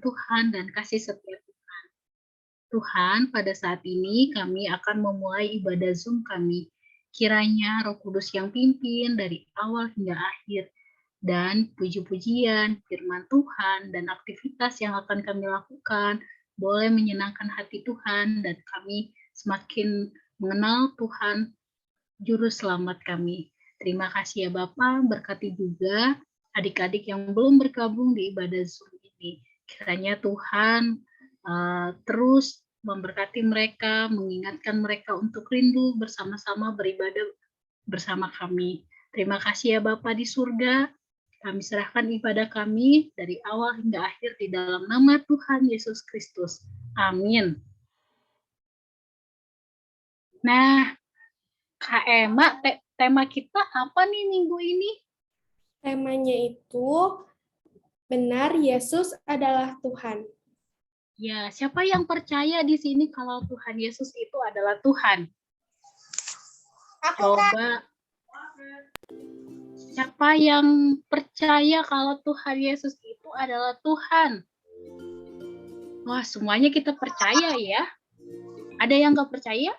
Tuhan dan kasih setia Tuhan. Tuhan, pada saat ini kami akan memulai ibadah Zoom kami. Kiranya Roh Kudus yang pimpin dari awal hingga akhir, dan puji-pujian, firman Tuhan, dan aktivitas yang akan kami lakukan boleh menyenangkan hati Tuhan, dan kami semakin mengenal Tuhan, Juru Selamat kami. Terima kasih ya Bapak, berkati juga adik-adik yang belum bergabung di ibadah Zoom ini. Kiranya Tuhan terus memberkati mereka, mengingatkan mereka untuk rindu bersama-sama beribadah bersama kami. Terima kasih ya Bapa di surga. Kami serahkan ibadah kami dari awal hingga akhir di dalam nama Tuhan Yesus Kristus. Amin. Nah, Kak Emma, tema kita apa nih minggu ini? Temanya itu benar Yesus adalah Tuhan. Ya, siapa yang percaya di sini kalau Tuhan Yesus itu adalah Tuhan? Coba. Siapa yang percaya kalau Tuhan Yesus itu adalah Tuhan? Wah, semuanya kita percaya ya. Ada yang nggak percaya?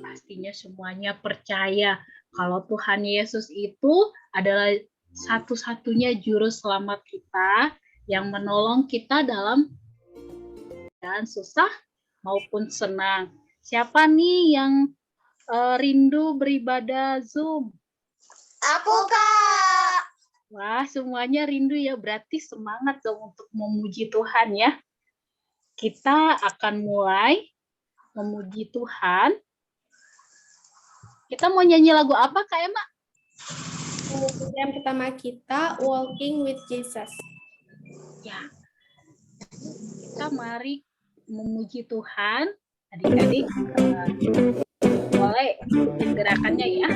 Pastinya semuanya percaya kalau Tuhan Yesus itu adalah satu-satunya juru selamat kita yang menolong kita dalam keadaan susah maupun senang. Siapa nih yang rindu beribadah Zoom? Aku, Kak. Wah, semuanya rindu ya. Berarti semangat dong untuk memuji Tuhan ya. Kita akan mulai memuji Tuhan. Kita mau nyanyi lagu apa, Kak Emma? Yang pertama kita Walking with Jesus. Ya. Kita mari memuji Tuhan. Adik-adik boleh ikutin gerakannya ya.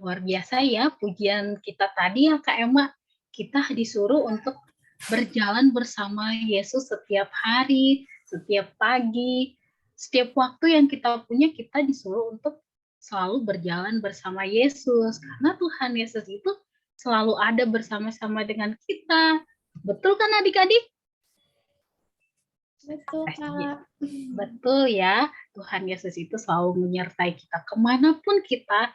Luar biasa ya pujian kita tadi ya Kak Emma. Kita disuruh untuk berjalan bersama Yesus setiap hari, setiap pagi, setiap waktu yang kita punya kita disuruh untuk selalu berjalan bersama Yesus. Karena Tuhan Yesus itu selalu ada bersama-sama dengan kita. Betul kan adik-adik? Betul, Kak. Betul ya, Tuhan Yesus itu selalu menyertai kita kemanapun kita.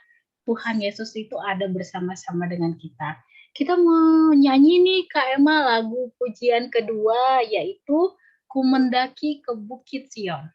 Tuhan Yesus itu ada bersama-sama dengan kita. Kita mau nyanyi nih Kak Emma lagu pujian kedua yaitu Ku mendaki ke Bukit Sion.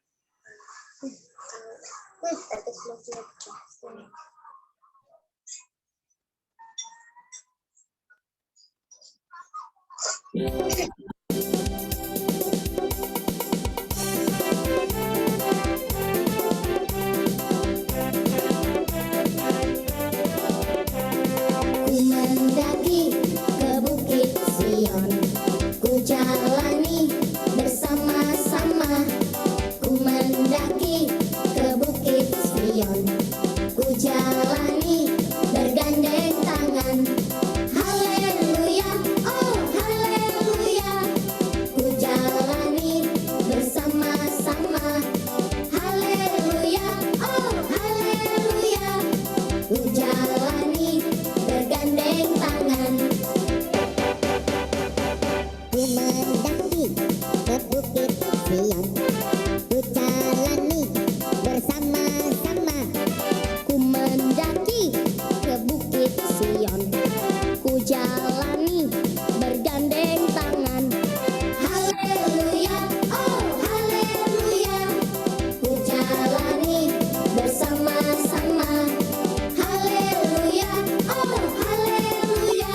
Ku mendaki ke Bukit Sion, ku jalani bersama-sama. Ku mendaki ke Bukit Sion, ku jalani bergandeng tangan. Haleluya, oh haleluya, ku jalani bersama-sama. Haleluya, oh haleluya, ku jalani bergandeng tangan. Ku mendaki ke Bukit Sion, ku jalani bersama-sama. Ku mendaki ke Bukit Sion, ku jalani bergandeng tangan. Haleluya, oh haleluya, ku jalani bersama-sama. Haleluya, oh haleluya,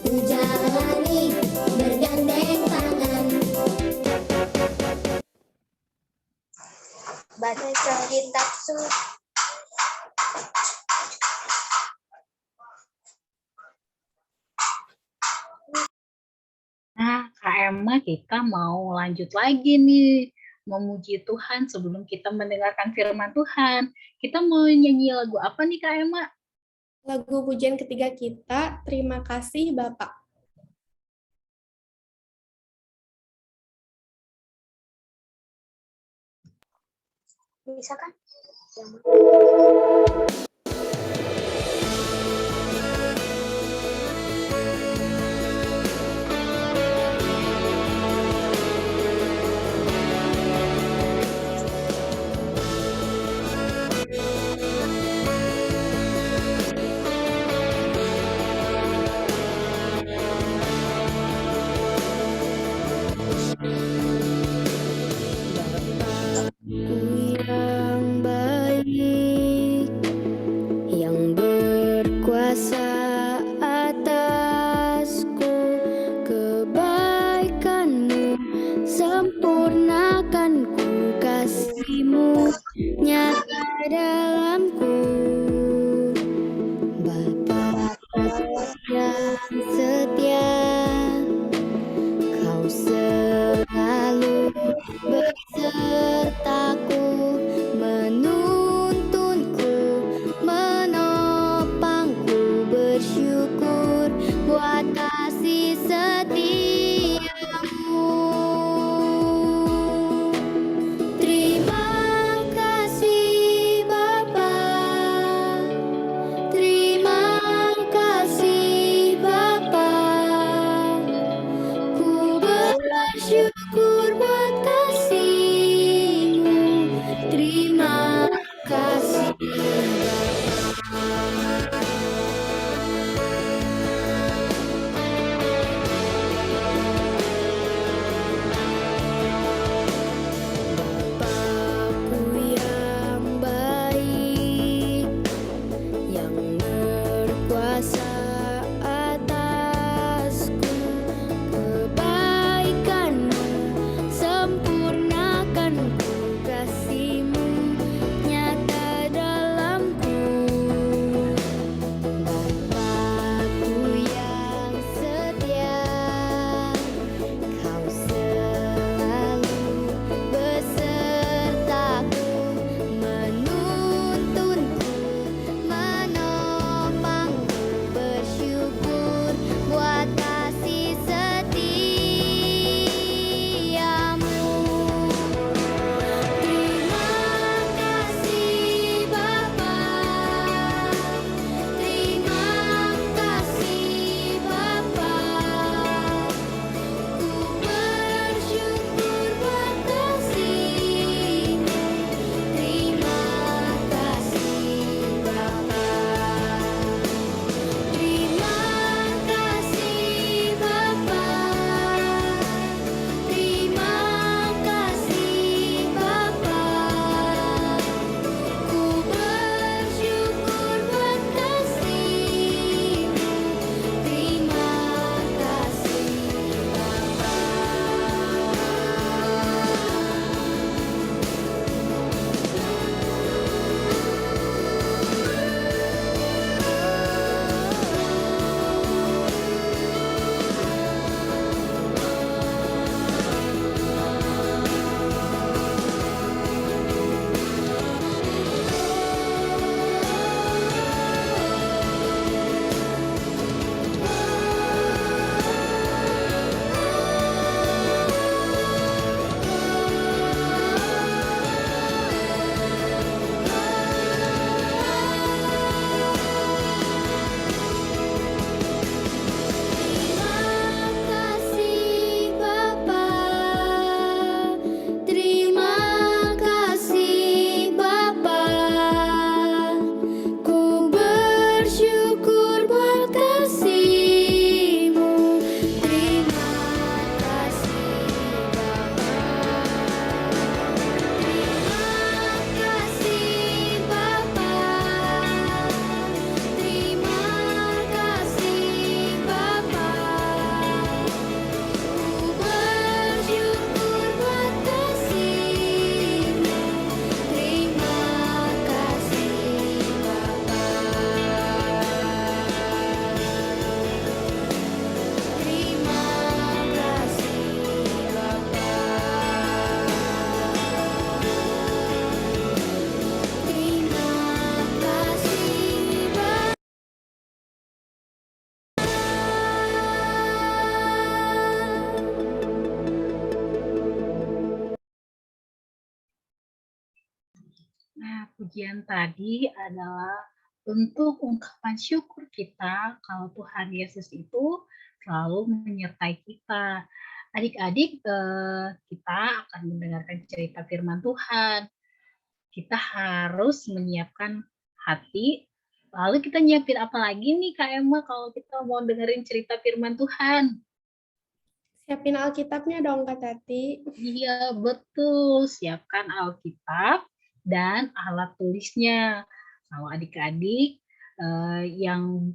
ku jalani bergandeng tangan. Baca kitab suci. Nah, Kak Emma, kita mau lanjut lagi nih, memuji Tuhan sebelum kita mendengarkan firman Tuhan. Kita mau nyanyi lagu apa nih, Kak Emma? Lagu pujian ketiga kita, Terima Kasih Bapak. Bisa kan? Yang baik, yang berkuasa atasku, kebaikanmu sempurnakan ku, kasihmu nyata dalamku. Bapa yang setia, Kau selalu bersertaku, menuntunku, menopangku, bersyukur buat kasih setiamu. Nah, pujian tadi adalah bentuk ungkapan syukur kita kalau Tuhan Yesus itu selalu menyertai kita. Adik-adik, kita akan mendengarkan cerita firman Tuhan. Kita harus menyiapkan hati. Lalu kita nyiapin apa lagi nih Kak Emma kalau kita mau dengerin cerita firman Tuhan? Siapin Alkitabnya dong, Kak Tati. Iya, betul. Siapkan Alkitab dan alat tulisnya. Kalau adik-adik yang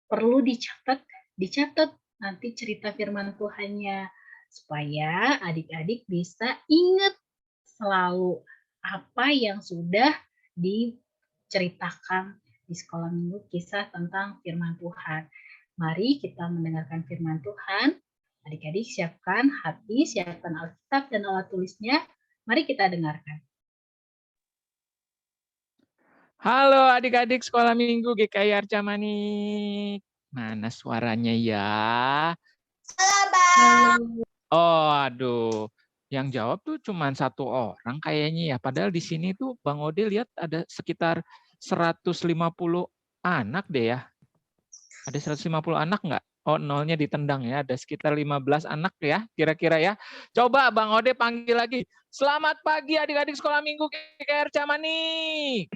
perlu dicatat nanti cerita firman Tuhannya. Supaya adik-adik bisa ingat selalu apa yang sudah diceritakan di sekolah minggu kisah tentang firman Tuhan. Mari kita mendengarkan firman Tuhan. Adik-adik siapkan hati, siapkan Alkitab dan alat tulisnya. Mari kita dengarkan. Halo adik-adik sekolah minggu GKI Arca Manik. Mana suaranya ya? Oh, aduh. Yang jawab tuh cuma satu orang kayaknya ya. Padahal di sini tuh Bang Ode lihat ada sekitar 150 anak deh ya. Ada 150 anak nggak? Oh, nolnya ditendang ya. Ada sekitar 15 anak ya, kira-kira ya. Coba Bang Ode panggil lagi. Selamat pagi adik-adik sekolah minggu GKI Arca Manik.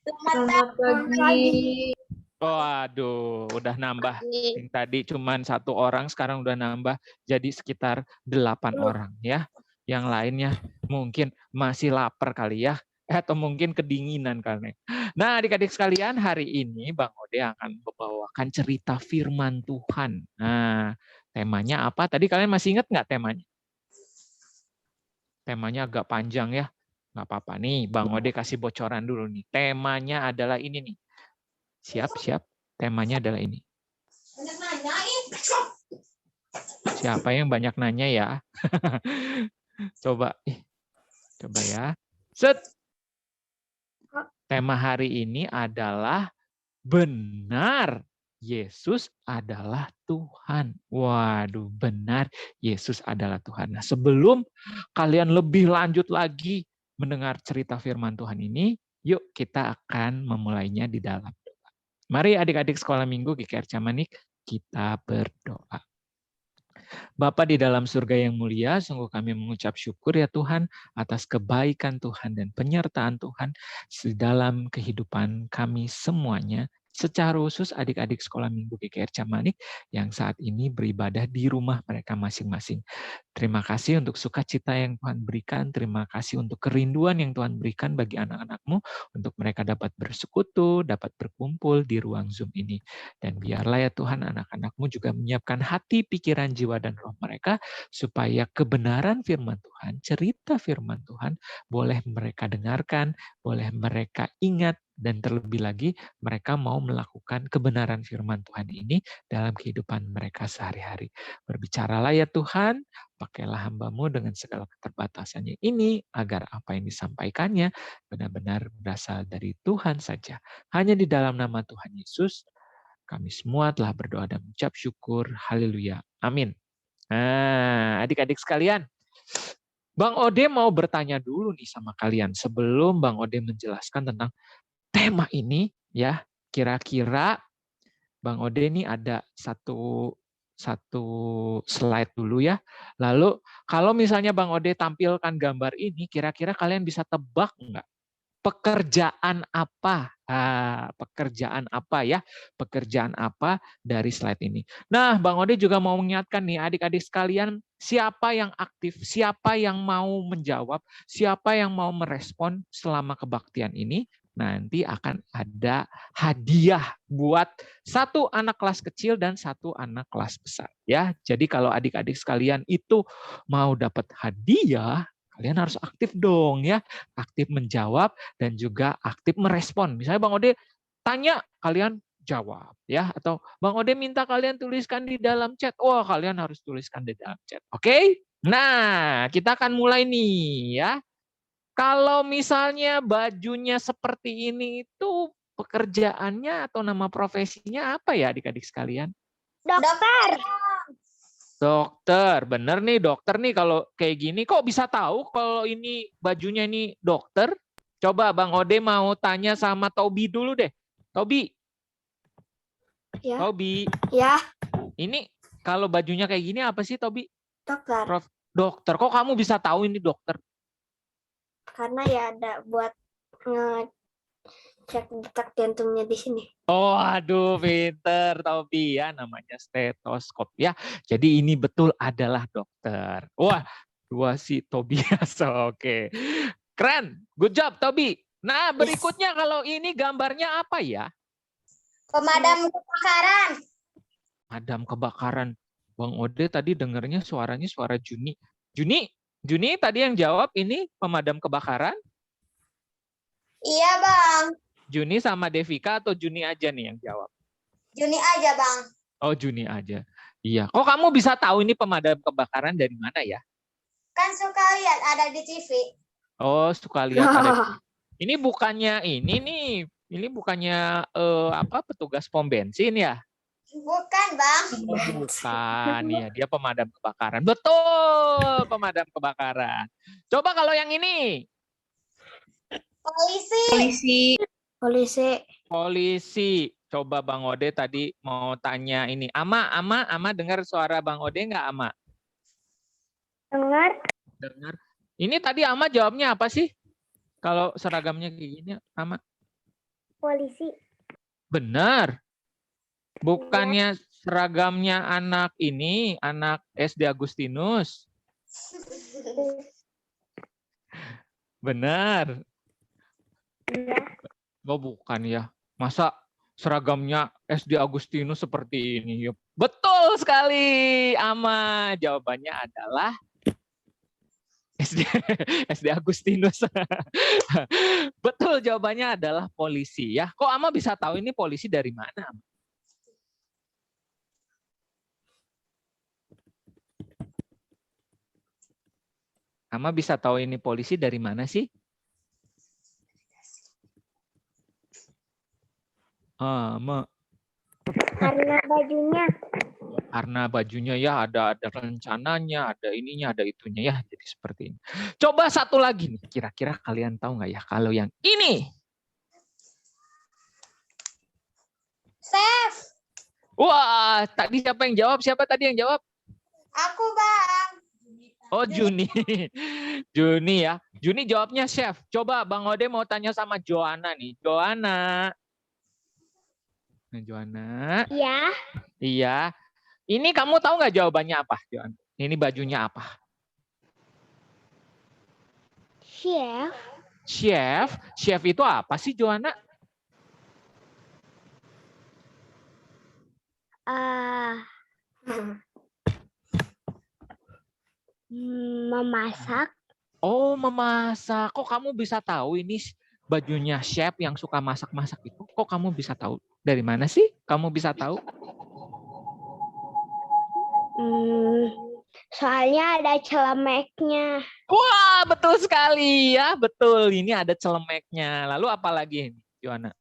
Selamat pagi. Waduh, udah nambah. Yang tadi cuma satu orang, sekarang udah nambah jadi sekitar 8 orang ya. Yang lainnya mungkin masih lapar kali ya, atau mungkin kedinginan kali. Nah, adik-adik sekalian, hari ini Bang Ode akan membawakan cerita firman Tuhan. Nah, temanya apa? Tadi kalian masih ingat nggak temanya? Temanya agak panjang ya. Nggak apa-apa nih, Bang Ode kasih bocoran dulu nih. Temanya adalah ini nih. Siap-siap, temanya adalah ini. Siapa yang banyak nanya ya? Coba ya. Set. Tema hari ini adalah benar Yesus adalah Tuhan. Waduh, benar Yesus adalah Tuhan. Nah, sebelum kalian lebih lanjut lagi mendengar cerita firman Tuhan ini, yuk kita akan memulainya di dalam doa. Mari adik-adik sekolah minggu GKI Arca Manik, kita berdoa. Bapa di dalam surga yang mulia, sungguh kami mengucap syukur ya Tuhan atas kebaikan Tuhan dan penyertaan Tuhan di dalam kehidupan kami semuanya. Secara khusus adik-adik sekolah minggu GKI Arca Manik yang saat ini beribadah di rumah mereka masing-masing. Terima kasih untuk sukacita yang Tuhan berikan. Terima kasih untuk kerinduan yang Tuhan berikan bagi anak-anak-Mu untuk mereka dapat bersekutu, dapat berkumpul di ruang Zoom ini. Dan biarlah ya Tuhan anak-anak-Mu juga menyiapkan hati, pikiran, jiwa, dan roh mereka supaya kebenaran firman Tuhan, cerita firman Tuhan boleh mereka dengarkan, boleh mereka ingat, dan terlebih lagi mereka mau melakukan kebenaran firman Tuhan ini dalam kehidupan mereka sehari-hari. Berbicaralah ya Tuhan, pakailah hamba-Mu dengan segala keterbatasannya ini, agar apa yang disampaikannya benar-benar berasal dari Tuhan saja. Hanya di dalam nama Tuhan Yesus, kami semua telah berdoa dan mengucap syukur. Haleluya. Amin. Nah, adik-adik sekalian, Bang Ode mau bertanya dulu nih sama kalian sebelum Bang Ode menjelaskan tentang tema ini ya. Kira-kira Bang Ode ini ada satu slide dulu ya. Lalu kalau misalnya Bang Ode tampilkan gambar ini, kira-kira kalian bisa tebak nggak? Pekerjaan apa? Pekerjaan apa ya? Pekerjaan apa dari slide ini? Nah, Bang Ode juga mau mengingatkan nih adik-adik sekalian, siapa yang aktif, siapa yang mau menjawab, siapa yang mau merespon selama kebaktian ini, nanti akan ada hadiah buat satu anak kelas kecil dan satu anak kelas besar ya. Jadi kalau adik-adik sekalian itu mau dapat hadiah, kalian harus aktif dong ya, aktif menjawab dan juga aktif merespon. Misalnya Bang Ode tanya, kalian jawab ya, atau Bang Ode minta kalian tuliskan di dalam chat. Oh, kalian harus tuliskan di dalam chat. Oke? Nah, kita akan mulai nih ya. Kalau misalnya bajunya seperti ini itu pekerjaannya atau nama profesinya apa ya adik-adik sekalian? Dokter. Dokter, bener nih dokter nih kalau kayak gini. Kok bisa tahu kalau ini bajunya ini dokter? Coba Bang Ode mau tanya sama Tobi dulu deh. Tobi. Ya. Tobi. Ya, Ini kalau bajunya kayak gini apa sih Tobi? dokter. Prof. Dokter. Kok kamu bisa tahu ini dokter? Karena ya ada buat ngecek detak jantungnya di sini. Oh, aduh, pinter Tobi ya, namanya stetoskop ya. Jadi ini betul adalah dokter. Wah, dua si Tobias. Oke. Keren. Good job Tobi. Nah, berikutnya kalau ini gambarnya apa ya? Pemadam kebakaran. Pemadam kebakaran. Bang Ode tadi dengarnya suaranya suara Juni. Juni tadi yang jawab ini pemadam kebakaran? Iya, Bang. Juni sama Devika atau Juni aja nih yang jawab? Juni aja, Bang. Oh, Juni aja. Iya. Kok kamu bisa tahu ini pemadam kebakaran dari mana ya? Kan suka lihat ada di TV. Oh, suka lihat ada. Ini bukannya ini nih. Ini bukannya petugas pom bensin ya? Bukan, Bang. Oh, bukan. Ya, dia pemadam kebakaran. Betul, pemadam kebakaran. Coba kalau yang ini. Polisi. Polisi. Coba Bang Ode tadi mau tanya ini. Ama dengar suara Bang Ode nggak, Ama? Dengar. Ini tadi Ama jawabnya apa sih? Kalau seragamnya kayak gini, Ama? Polisi. Benar. Bukannya seragamnya anak ini, anak SD Agustinus. Benar. Oh, bukan ya. Masa seragamnya SD Agustinus seperti ini? Betul sekali, Ama. Jawabannya adalah SD Agustinus. Betul, jawabannya adalah polisi ya. Kok Ama bisa tahu ini polisi dari mana? Ama bisa tahu ini polisi dari mana sih? Ama. Karena bajunya. Karena bajunya ya ada rencananya, ada ininya, ada itunya ya. Jadi seperti ini. Coba satu lagi nih. Kira-kira kalian tahu nggak ya kalau yang ini? Chef. Wah, tadi siapa yang jawab? Siapa tadi yang jawab? Aku, Bang. Oh, Juni. Juni ya. Juni jawabnya chef. Coba Bang Ode mau tanya sama Joanna nih. Joanna. Nah, Joanna. Iya. Iya. Ini kamu tahu nggak jawabannya apa, Joanna? Ini bajunya apa? Chef. Chef. Chef itu apa sih, Joanna? Memasak. Oh, memasak. Kok kamu bisa tahu ini bajunya chef yang suka masak-masak itu? Kok kamu bisa tahu? Dari mana sih kamu bisa tahu? Soalnya ada celemeknya. Wah, betul sekali ya. Betul, ini ada celemeknya. Lalu apa lagi, Joanna?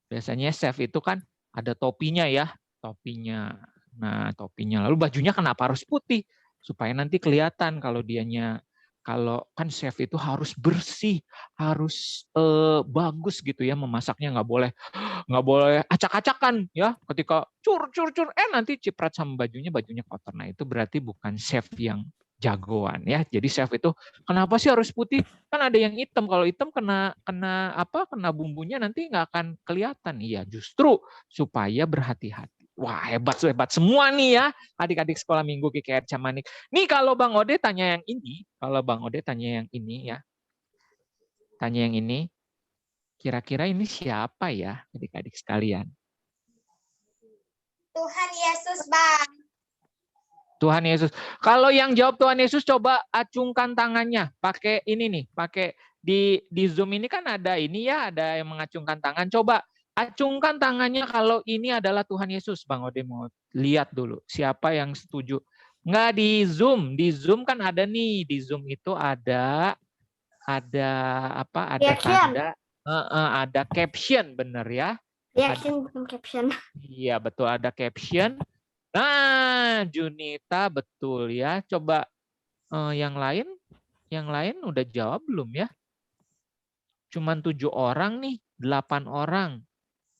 Biasanya chef itu kan ada topinya ya. Topinya. Nah, topinya. Lalu bajunya kenapa harus putih? Supaya nanti kelihatan kalau kan chef itu harus bersih, harus bagus gitu ya memasaknya, nggak boleh acak-acakan ya. Ketika cur nanti ciprat sama bajunya kotor. Nah, itu berarti bukan chef yang jagoan ya. Jadi chef itu kenapa sih harus putih? Kan ada yang hitam. Kalau hitam kena bumbunya nanti nggak akan kelihatan. Iya, justru supaya berhati-hati. Wah, hebat semua nih ya, adik-adik sekolah minggu GKR Camanik. Nih kalau Bang Ode tanya yang ini, ya. Tanya yang ini, kira-kira ini siapa ya, adik-adik sekalian? Tuhan Yesus, Bang. Tuhan Yesus. Kalau yang jawab Tuhan Yesus, coba acungkan tangannya. Pakai ini nih, pakai di Zoom ini kan ada ini ya, ada yang mengacungkan tangan. Coba acungkan tangannya kalau ini adalah Tuhan Yesus. Bang Ode mau lihat dulu siapa yang setuju. Nggak di Zoom kan ada nih. Di Zoom itu ada apa? Ada tanda, ada caption, bener ya? Reaction bukan caption. Iya betul, ada caption. Nah, Junita betul ya. Coba yang lain udah jawab belum ya? cuman 7 orang nih, 8 orang.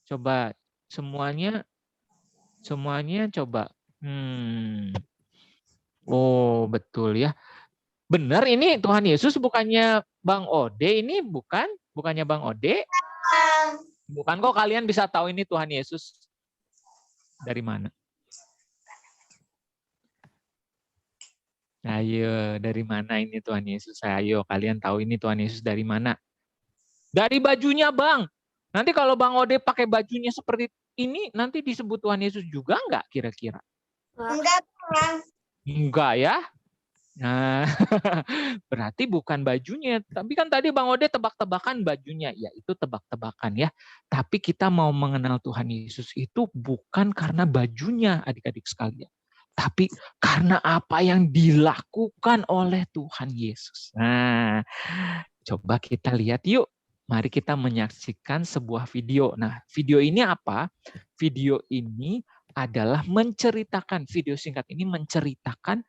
Coba semuanya coba. Oh, betul ya. Benar ini Tuhan Yesus bukannya Bang Ode ini bukan? Bukannya Bang Ode? Bukan kok, kalian bisa tahu ini Tuhan Yesus dari mana? Ayo, dari mana ini Tuhan Yesus? Ayo, kalian tahu ini Tuhan Yesus dari mana? Dari bajunya, Bang. Nanti kalau Bang Ode pakai bajunya seperti ini, nanti disebut Tuhan Yesus juga enggak kira-kira? Enggak, Bang. Enggak ya? Nah, berarti bukan bajunya. Tapi kan tadi Bang Ode tebak-tebakan bajunya. Ya, itu tebak-tebakan ya. Tapi kita mau mengenal Tuhan Yesus itu bukan karena bajunya, adik-adik sekalian. Tapi karena apa yang dilakukan oleh Tuhan Yesus. Nah, coba kita lihat yuk. Mari kita menyaksikan sebuah video. Nah, video ini apa? Video ini adalah menceritakan, video singkat ini menceritakan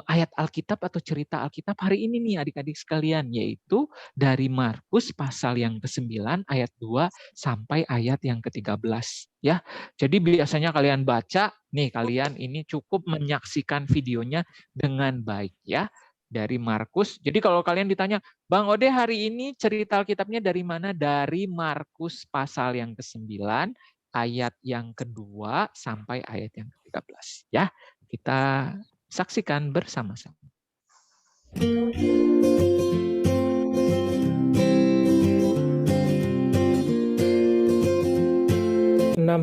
ayat Alkitab atau cerita Alkitab hari ini nih adik-adik sekalian, yaitu dari Markus pasal yang ke-9 ayat 2 sampai ayat yang ke-13 ya. Jadi biasanya kalian baca nih, kalian ini cukup menyaksikan videonya dengan baik ya. Dari Markus. Jadi kalau kalian ditanya, Bang Ode hari ini cerita Alkitabnya dari mana? Dari Markus pasal yang ke-9 ayat yang kedua sampai ayat yang ke-13 ya. Kita saksikan bersama-sama. 6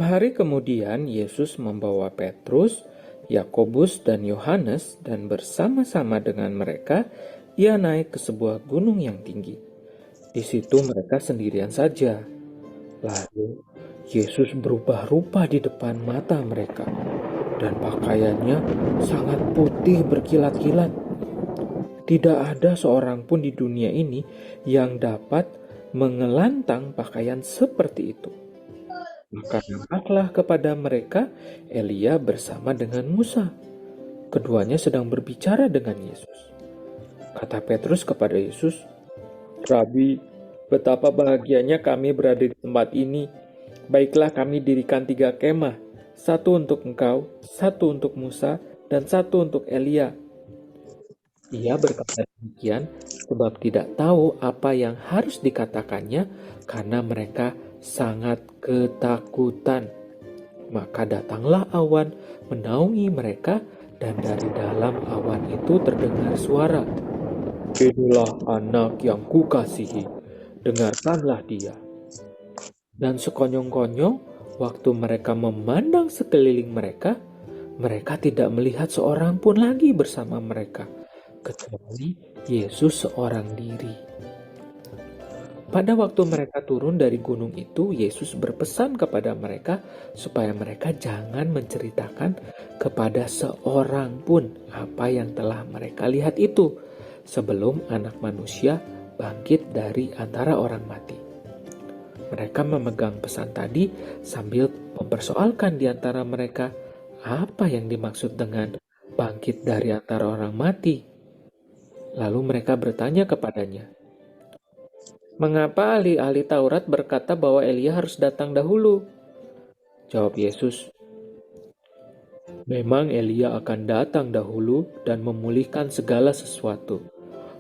hari kemudian Yesus membawa Petrus, Yakobus dan Yohanes dan bersama-sama dengan mereka ia naik ke sebuah gunung yang tinggi. Di situ mereka sendirian saja. Lalu Yesus berubah rupa di depan mata mereka dan pakaiannya sangat putih berkilat-kilat. Tidak ada seorang pun di dunia ini yang dapat mengelantang pakaian seperti itu. Maka nampaklah kepada mereka Elia bersama dengan Musa. Keduanya sedang berbicara dengan Yesus. Kata Petrus kepada Yesus, "Rabi, betapa bahagianya kami berada di tempat ini. Baiklah kami dirikan 3 kemah, 1 untuk engkau, 1 untuk Musa, dan 1 untuk Elia." Ia berkata demikian sebab tidak tahu apa yang harus dikatakannya karena mereka sangat ketakutan. Maka datanglah awan menaungi mereka dan dari dalam awan itu terdengar suara, "Inilah anak yang kukasihi, dengarkanlah dia." Dan sekonyong-konyong waktu mereka memandang sekeliling mereka, mereka tidak melihat seorang pun lagi bersama mereka, kecuali Yesus seorang diri. Pada waktu mereka turun dari gunung itu, Yesus berpesan kepada mereka supaya mereka jangan menceritakan kepada seorang pun apa yang telah mereka lihat itu sebelum Anak Manusia bangkit dari antara orang mati. Mereka memegang pesan tadi sambil mempersoalkan di antara mereka apa yang dimaksud dengan bangkit dari antara orang mati. Lalu mereka bertanya kepadanya, "Mengapa ahli-ahli Taurat berkata bahwa Elia harus datang dahulu?" Jawab Yesus, "Memang Elia akan datang dahulu dan memulihkan segala sesuatu.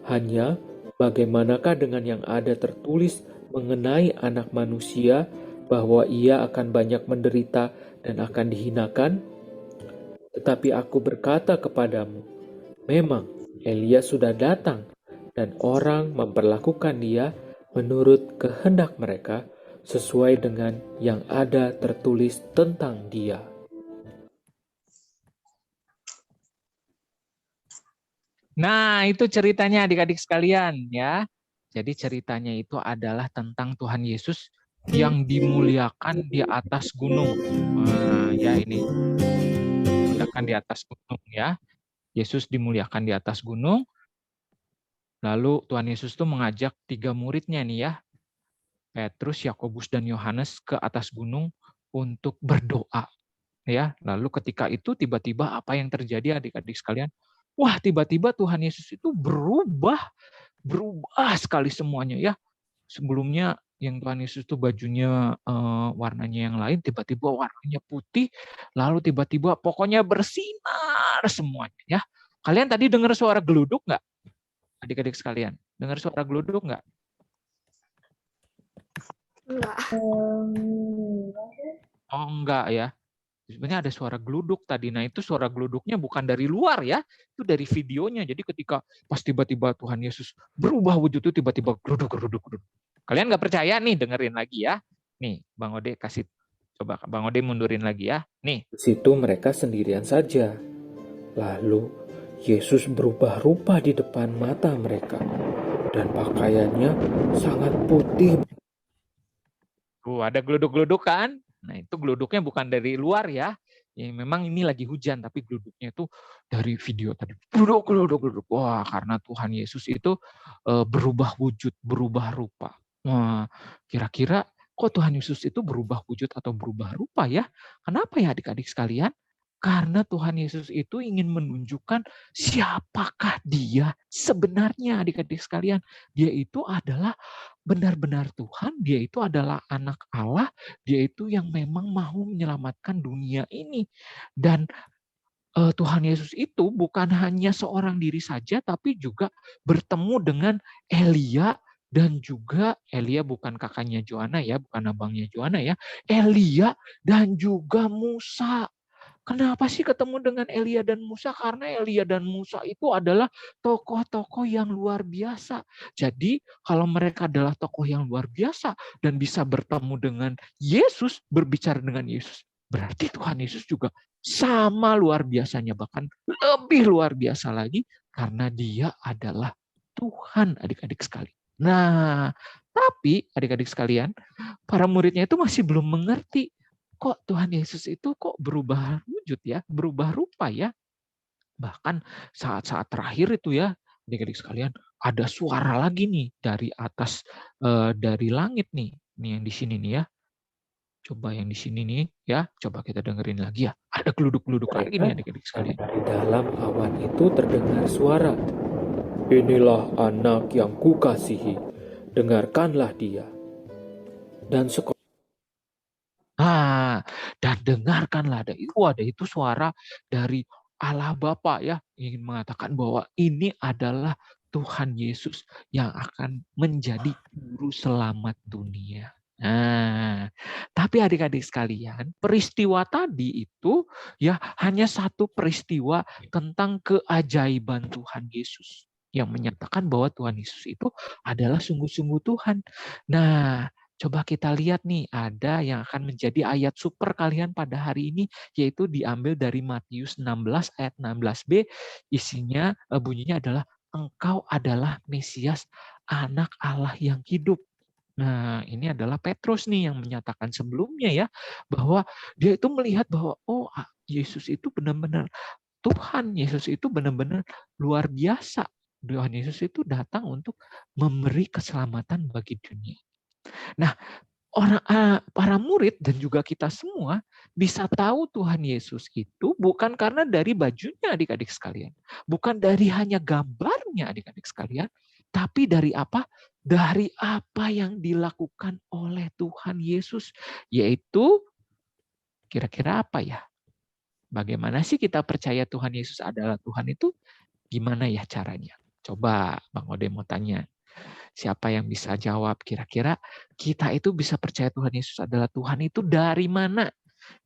Hanya bagaimanakah dengan yang ada tertulis mengenai Anak Manusia bahwa ia akan banyak menderita dan akan dihinakan? Tetapi aku berkata kepadamu, memang Elia sudah datang dan orang memperlakukan dia menurut kehendak mereka sesuai dengan yang ada tertulis tentang dia." Nah, itu ceritanya adik-adik sekalian ya. Jadi ceritanya itu adalah tentang Tuhan Yesus yang dimuliakan di atas gunung. Nah, ya ini dimuliakan di atas gunung ya. Yesus dimuliakan di atas gunung. Lalu Tuhan Yesus tuh mengajak 3 muridnya nih ya, Petrus, Yakobus, dan Yohanes ke atas gunung untuk berdoa. Ya, lalu ketika itu tiba-tiba apa yang terjadi adik-adik sekalian? Wah, tiba-tiba Tuhan Yesus itu berubah sekali semuanya ya. Sebelumnya yang Tuhan Yesus itu bajunya warnanya yang lain, tiba-tiba warnanya putih, lalu tiba-tiba pokoknya bersinar semuanya ya. Kalian tadi dengar suara geluduk nggak? Adik-adik sekalian, dengar suara geluduk nggak? Enggak. Oh enggak ya. Sebenarnya ada suara geluduk tadi. Nah itu suara geluduknya bukan dari luar ya, itu dari videonya. Jadi ketika pas tiba-tiba Tuhan Yesus berubah wujud itu tiba-tiba geluduk. Kalian nggak percaya nih, dengerin lagi ya. Nih Bang Ode kasih, coba Bang Ode mundurin lagi ya. Nih. Di situ mereka sendirian saja. Lalu Yesus berubah rupa di depan mata mereka dan pakaiannya sangat putih. Ada geluduk-geluduk kan? Nah itu geluduknya bukan dari luar ya. Ya memang ini lagi hujan, tapi geluduknya itu dari video tadi. Geluduk. Wah, karena Tuhan Yesus itu berubah wujud, berubah rupa. Wah, kira-kira kok Tuhan Yesus itu berubah wujud atau berubah rupa ya? Kenapa ya adik-adik sekalian? Karena Tuhan Yesus itu ingin menunjukkan siapakah dia sebenarnya adik-adik sekalian. Dia itu adalah benar-benar Tuhan, dia itu adalah anak Allah, dia itu yang memang mau menyelamatkan dunia ini. Dan Tuhan Yesus itu bukan hanya seorang diri saja, tapi juga bertemu dengan Elia, dan juga Elia bukan kakaknya Joanna ya, bukan abangnya Joanna ya, Elia dan juga Musa. Kenapa sih ketemu dengan Elia dan Musa? Karena Elia dan Musa itu adalah tokoh-tokoh yang luar biasa. Jadi kalau mereka adalah tokoh yang luar biasa dan bisa bertemu dengan Yesus, berbicara dengan Yesus, berarti Tuhan Yesus juga sama luar biasanya, bahkan lebih luar biasa lagi karena dia adalah Tuhan, adik-adik sekalian. Nah, tapi adik-adik sekalian, para muridnya itu masih belum mengerti. Kok Tuhan Yesus itu kok berubah wujud ya, berubah rupa ya. Bahkan saat-saat terakhir itu ya, adik-adik sekalian, ada suara lagi nih dari atas, dari langit nih. Nih yang di sini nih ya. Coba yang di sini nih ya, coba kita dengerin lagi ya. Ada geluduk-geluduk lagi nih adik-adik sekalian. Dari dalam awan itu terdengar suara, "Inilah anak yang kukasihi, dengarkanlah dia." Dan Dan dengarkanlah, ada itu suara dari Allah Bapa ya, ingin mengatakan bahwa ini adalah Tuhan Yesus yang akan menjadi juru selamat dunia. Nah, tapi adik-adik sekalian, peristiwa tadi itu ya hanya satu peristiwa tentang keajaiban Tuhan Yesus yang menyatakan bahwa Tuhan Yesus itu adalah sungguh-sungguh Tuhan. Nah, coba kita lihat nih, ada yang akan menjadi ayat super kalian pada hari ini, yaitu diambil dari Matius 16 ayat 16b, isinya bunyinya adalah, engkau adalah Mesias, anak Allah yang hidup. Nah, ini adalah Petrus nih yang menyatakan sebelumnya ya, bahwa dia itu melihat bahwa, oh Yesus itu benar-benar Tuhan, Yesus itu benar-benar luar biasa. Tuhan Yesus itu datang untuk memberi keselamatan bagi dunia. Nah, para murid dan juga kita semua bisa tahu Tuhan Yesus itu bukan karena dari bajunya adik-adik sekalian. Bukan dari hanya gambarnya adik-adik sekalian. Tapi dari apa? Dari apa yang dilakukan oleh Tuhan Yesus. Yaitu, kira-kira apa ya? Bagaimana sih kita percaya Tuhan Yesus adalah Tuhan itu? Gimana ya caranya? Coba Bang Ode mau tanya. Siapa yang bisa jawab? Kira-kira kita itu bisa percaya Tuhan Yesus adalah Tuhan itu dari mana?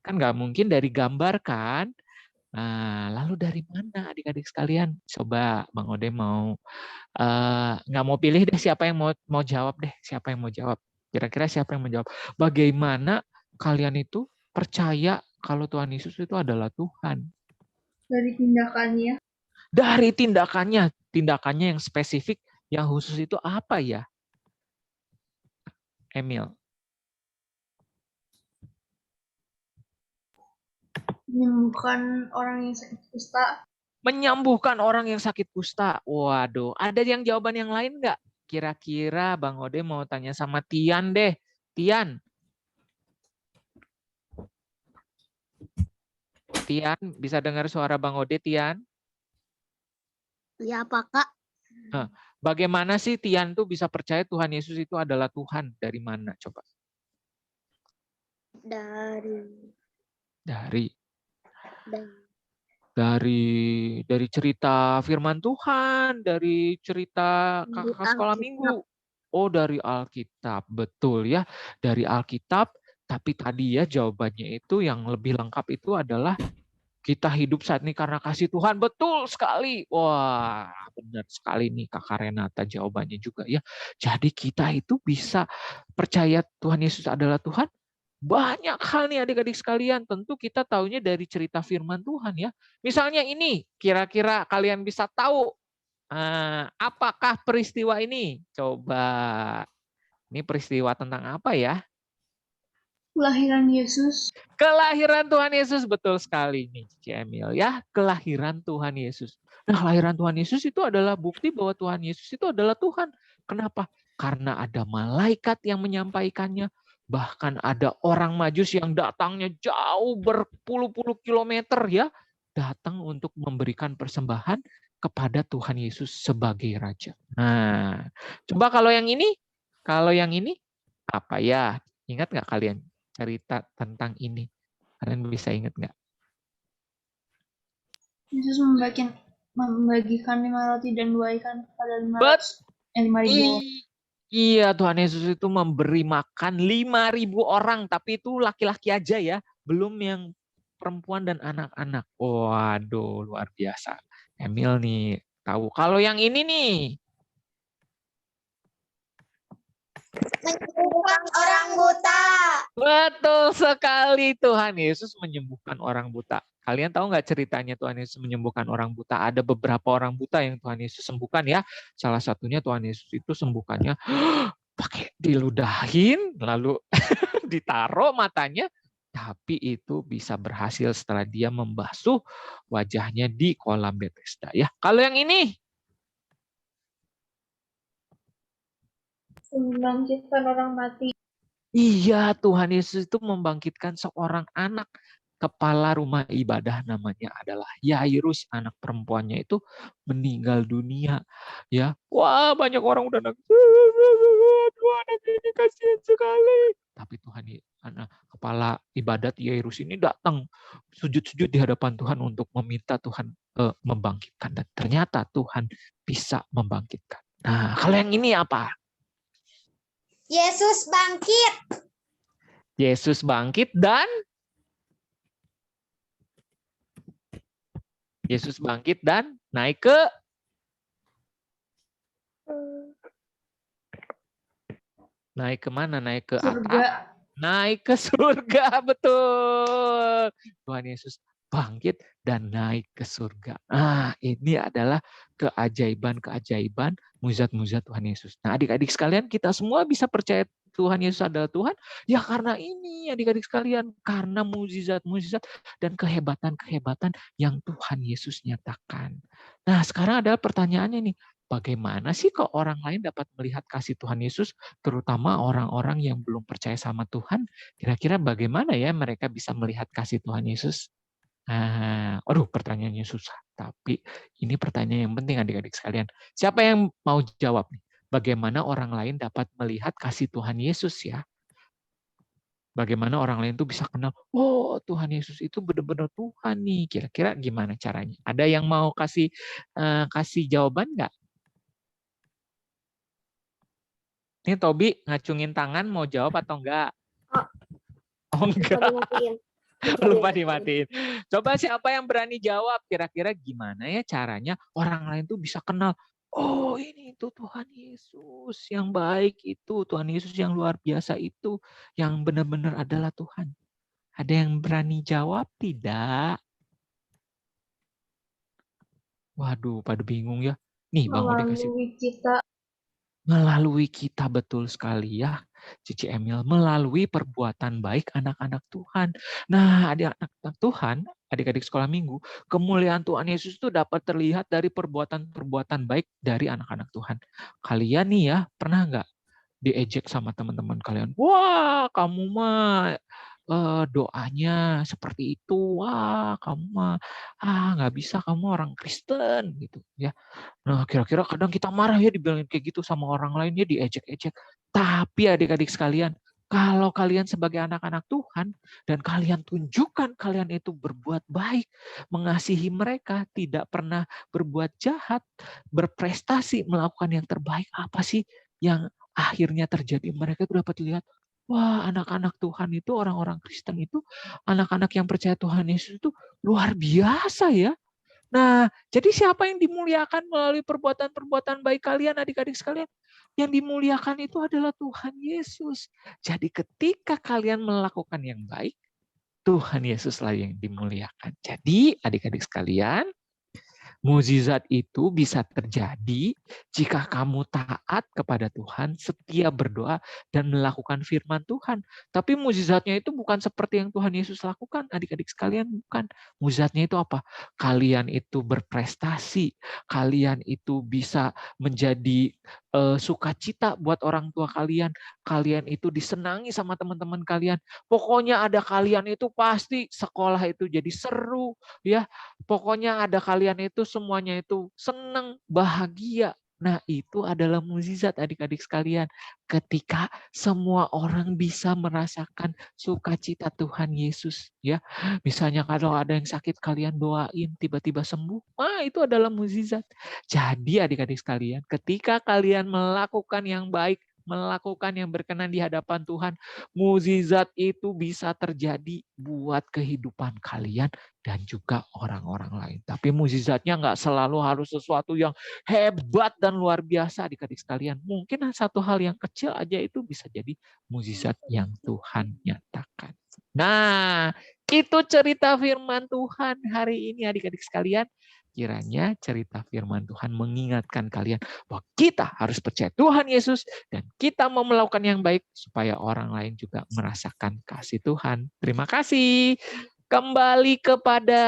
Kan nggak mungkin dari gambar kan? Nah, lalu dari mana adik-adik sekalian? Coba Bang Ode mau, nggak mau pilih deh, siapa yang mau jawab deh? Siapa yang mau jawab? Kira-kira siapa yang mau jawab? Bagaimana kalian itu percaya kalau Tuhan Yesus itu adalah Tuhan? Dari tindakannya. Dari tindakannya yang spesifik, yang khusus itu apa ya? Emil. Menyembuhkan orang yang sakit kusta. Menyembuhkan orang yang sakit kusta. Waduh, ada yang jawaban yang lain nggak? Kira-kira Bang Ode mau tanya sama Tian deh. Tian. Tian, bisa dengar suara Bang Ode, Tian? Ya, Pak, Kak. Bagaimana sih Tian tuh bisa percaya Tuhan Yesus itu adalah Tuhan? Dari mana coba? Dari Dari cerita firman Tuhan, dari cerita kakak sekolah minggu. Oh, dari Alkitab, betul ya. Dari Alkitab, tapi tadi ya jawabannya itu yang lebih lengkap itu adalah kita hidup saat ini karena kasih Tuhan. Betul sekali. Wah, benar sekali nih Kakak Renata jawabannya juga ya. Jadi kita itu bisa percaya Tuhan Yesus adalah Tuhan. Banyak hal nih adik-adik sekalian. Tentu kita taunya dari cerita firman Tuhan ya. Misalnya ini, kira-kira kalian bisa tahu apakah peristiwa ini? Coba. Ini peristiwa tentang apa ya? Kelahiran Yesus. Kelahiran Tuhan Yesus, betul sekali nih Cici Emil ya. Kelahiran Tuhan Yesus. Nah, kelahiran Tuhan Yesus itu adalah bukti bahwa Tuhan Yesus itu adalah Tuhan. Kenapa? Karena ada malaikat yang menyampaikannya. Bahkan ada orang Majus yang datangnya jauh berpuluh-puluh kilometer ya. Datang untuk memberikan persembahan kepada Tuhan Yesus sebagai Raja. Nah, coba kalau yang ini apa ya? Ingat nggak kalian cerita tentang ini? Kalian bisa ingat nggak? Yesus membagikan 5 roti dan 2 ikan kepada 5.000. Iya, Tuhan Yesus itu memberi makan 5.000 orang, tapi itu laki-laki aja ya, belum yang perempuan dan anak-anak. Waduh, luar biasa. Emil nih tahu. Kalau yang ini nih, Menyembuhkan orang buta. betul sekali, Tuhan Yesus menyembuhkan orang buta. Kalian tahu nggak ceritanya Tuhan Yesus menyembuhkan orang buta? Ada beberapa orang buta yang Tuhan Yesus sembuhkan ya. Salah satunya Tuhan Yesus itu sembuhkannya pakai diludahin, lalu ditaruh matanya, tapi itu bisa berhasil setelah dia membasuh wajahnya di kolam Bethesda ya. Kalau yang ini, Membangkitkan orang mati. iya, Tuhan Yesus itu membangkitkan seorang anak. Kepala rumah ibadah namanya adalah Yairus, anak perempuannya itu meninggal dunia. Ya, wah banyak orang udah nangis. Aduh, anak ini kasihan sekali. Tapi Tuhan, anak kepala ibadat Yairus ini datang sujud-sujud di hadapan Tuhan untuk meminta Tuhan membangkitkan. Dan ternyata Tuhan bisa membangkitkan. Nah, kalau yang ini apa? Yesus bangkit. Yesus bangkit dan naik ke mana? Naik ke Surga. atas. Naik ke surga, betul. Tuhan Yesus bangkit dan naik ke surga. Nah, ini adalah keajaiban-keajaiban, mujizat-mujizat Tuhan Yesus. Nah, adik-adik sekalian, kita semua bisa percaya Tuhan Yesus adalah Tuhan, ya karena ini adik-adik sekalian, karena mujizat-mujizat dan kehebatan-kehebatan yang Tuhan Yesus nyatakan. Nah, sekarang adalah pertanyaannya nih, bagaimana sih kok orang lain dapat melihat kasih Tuhan Yesus, terutama orang-orang yang belum percaya sama Tuhan, kira-kira bagaimana ya mereka bisa melihat kasih Tuhan Yesus? Aduh, pertanyaannya susah, tapi ini pertanyaan yang penting adik-adik sekalian. Siapa yang mau jawab nih? Bagaimana orang lain dapat melihat kasih Tuhan Yesus ya? Bagaimana orang lain tuh bisa kenal, oh Tuhan Yesus itu benar-benar Tuhan nih. Kira-kira gimana caranya? Ada yang mau kasih jawaban nggak? Ini Tobi ngacungin tangan mau jawab atau enggak? Oh enggak. Lupa dimatiin. Coba siapa yang berani jawab? Kira-kira gimana ya caranya orang lain tuh bisa kenal, oh ini itu Tuhan Yesus yang baik itu, Tuhan Yesus yang luar biasa itu, yang benar-benar adalah Tuhan. Ada yang berani jawab tidak? Waduh, pada bingung ya. Nih Bang Ode kasih. Melalui kita, betul sekali ya, Cici Emil, melalui perbuatan baik anak-anak Tuhan. Nah, adik-anak Tuhan, adik-adik sekolah minggu, kemuliaan Tuhan Yesus itu dapat terlihat dari perbuatan-perbuatan baik dari anak-anak Tuhan. Kalian nih ya, pernah nggak diejek sama teman-teman kalian? Wah, kamu mah doanya seperti itu, wah kamu mah nggak bisa, kamu orang Kristen gitu ya. Nah, kira-kira kadang kita marah ya dibilangin kayak gitu sama orang lain ya, diejek-ejek. Tapi adik-adik sekalian, kalau kalian sebagai anak-anak Tuhan dan kalian tunjukkan kalian itu berbuat baik, mengasihi mereka, tidak pernah berbuat jahat, berprestasi, melakukan yang terbaik, apa sih yang akhirnya terjadi? Mereka itu dapat lihat, wah, anak-anak Tuhan itu, orang-orang Kristen itu, anak-anak yang percaya Tuhan Yesus itu luar biasa ya. Nah, jadi siapa yang dimuliakan melalui perbuatan-perbuatan baik kalian, adik-adik sekalian? Yang dimuliakan itu adalah Tuhan Yesus. Jadi ketika kalian melakukan yang baik, Tuhan Yesuslah yang dimuliakan. Jadi adik-adik sekalian, mukjizat itu bisa terjadi jika kamu taat kepada Tuhan, setia berdoa, dan melakukan firman Tuhan. Tapi mukjizatnya itu bukan seperti yang Tuhan Yesus lakukan, adik-adik sekalian, bukan. Mukjizatnya itu apa? Kalian itu berprestasi, kalian itu bisa menjadi sukacita buat orang tua kalian, kalian itu disenangi sama teman-teman kalian. Pokoknya ada kalian itu pasti sekolah itu jadi seru, ya. Pokoknya ada kalian itu semuanya itu senang, bahagia. Nah, itu adalah mukjizat adik-adik sekalian. Ketika semua orang bisa merasakan sukacita Tuhan Yesus, ya. Misalnya kalau ada yang sakit kalian doain tiba-tiba sembuh, itu adalah mukjizat. Jadi adik-adik sekalian, ketika kalian melakukan yang baik, melakukan yang berkenan di hadapan Tuhan, mukjizat itu bisa terjadi buat kehidupan kalian dan juga orang-orang lain. Tapi mukjizatnya nggak selalu harus sesuatu yang hebat dan luar biasa adik-adik sekalian. Mungkin satu hal yang kecil aja itu bisa jadi mukjizat yang Tuhan nyatakan. Nah, itu cerita firman Tuhan hari ini adik-adik sekalian. Kiranya cerita firman Tuhan mengingatkan kalian bahwa kita harus percaya Tuhan Yesus dan kita mau melakukan yang baik supaya orang lain juga merasakan kasih Tuhan. Terima kasih. Kembali kepada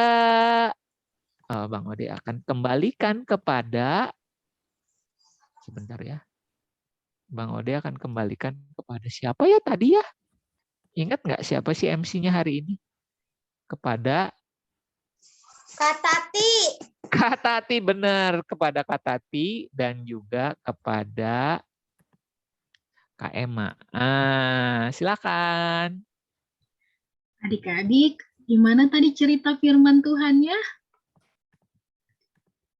Bang Ode akan kembalikan kepada sebentar ya. Bang Ode akan kembalikan kepada siapa ya tadi ya? Ingat nggak siapa sih MC-nya hari ini? Kepada Kak Tati. Kak Tati, benar. Kepada Kak Tati dan juga kepada Kak Emma. Silakan. Adik-adik, gimana tadi cerita firman Tuhannya?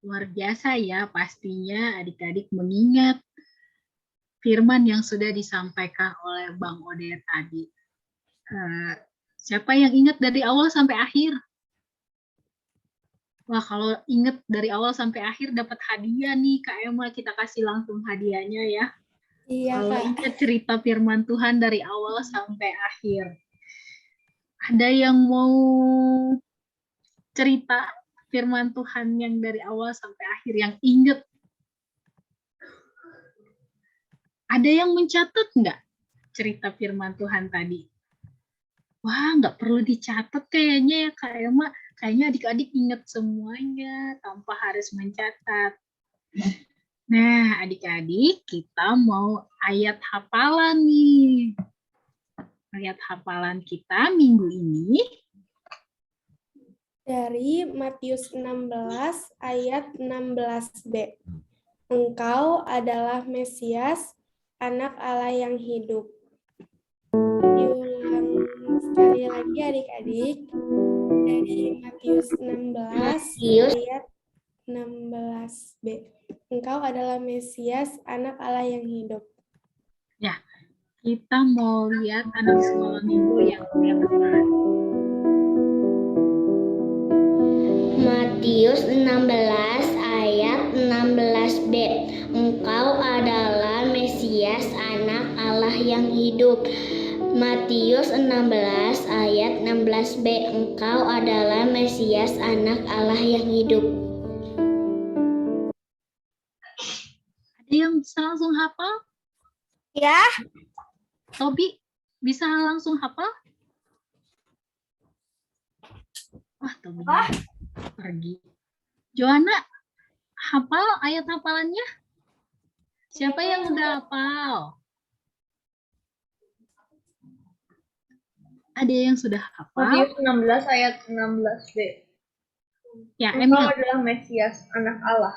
Luar biasa ya, pastinya adik-adik mengingat firman yang sudah disampaikan oleh Bang Ode tadi. Siapa yang ingat dari awal sampai akhir? Wah, kalau ingat dari awal sampai akhir dapat hadiah nih, Kak Emma, kita kasih langsung hadiahnya ya. Iya, Kalau Kak. ingat cerita firman Tuhan dari awal sampai akhir. Ada yang mau cerita firman Tuhan yang dari awal sampai akhir yang ingat? Ada yang mencatat nggak cerita firman Tuhan tadi? Wah, nggak perlu dicatat kayaknya ya, Kak Emma. Kayaknya adik-adik ingat semuanya tanpa harus mencatat. Nah, adik-adik, kita mau ayat hafalan nih. Ayat hafalan kita minggu ini Dari Matius 16 ayat 16b. Engkau adalah Mesias, anak Allah yang hidup. Diulang sekali lagi adik-adik. Dari Matius 16 ayat 16b. Engkau adalah Mesias, anak Allah yang hidup. ya, kita mau lihat anak sekolah minggu yang pertama. Matius 16 ayat 16b. Engkau adalah Mesias, anak Allah yang hidup. Matius 16 ayat 16b. Engkau adalah Mesias, anak Allah yang hidup. Ada yang bisa langsung hafal? Ya. Tobi, bisa langsung hafal? Wah, Tobi pergi. Joanna, hafal ayat hafalannya? Siapa yang udah hafal? Ada yang sudah hafal? Matius 16 ayat 16b. Ya, Engkau Emil. adalah Mesias, anak Allah.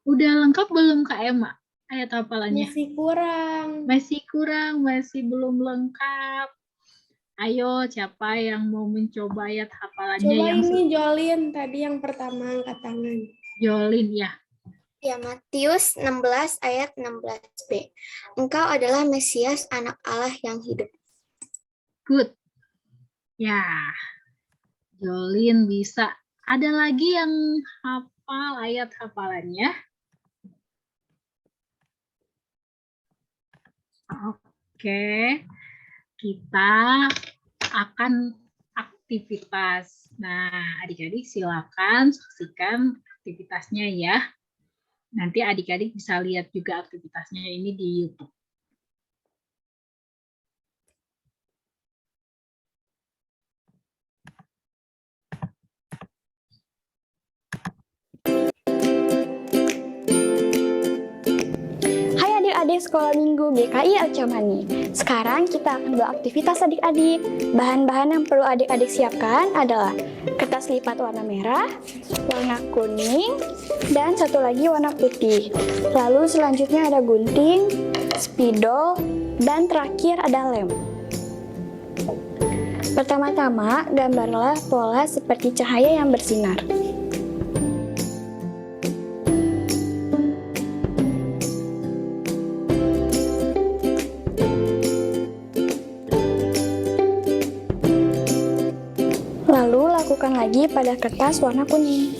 Udah lengkap belum Kak Emma? Ayat hafalannya? Masih kurang. Masih kurang, masih belum lengkap. Ayo, siapa yang mau mencoba ayat hafalannya Coba yang ini Jolin tadi yang pertama angkat tangan. Jolin ya? Ya, Matius 16 ayat 16b. Engkau adalah Mesias, anak Allah yang hidup. Good. Ya, Jolin bisa. Ada lagi yang hafal ayat hafalannya? Oke, kita akan aktivitas. Nah, adik-adik silakan saksikan aktivitasnya ya. Nanti adik-adik bisa lihat juga aktivitasnya ini di YouTube. Hai adik-adik sekolah minggu GKI Alcamani. Sekarang kita akan buat aktivitas adik-adik. Bahan-bahan yang perlu adik-adik siapkan adalah kertas lipat warna merah, warna kuning, dan satu lagi warna putih. Lalu selanjutnya ada gunting, spidol, dan terakhir ada lem. Pertama-tama, gambarlah pola seperti cahaya yang bersinar. Lalu lakukan lagi pada kertas warna kuning.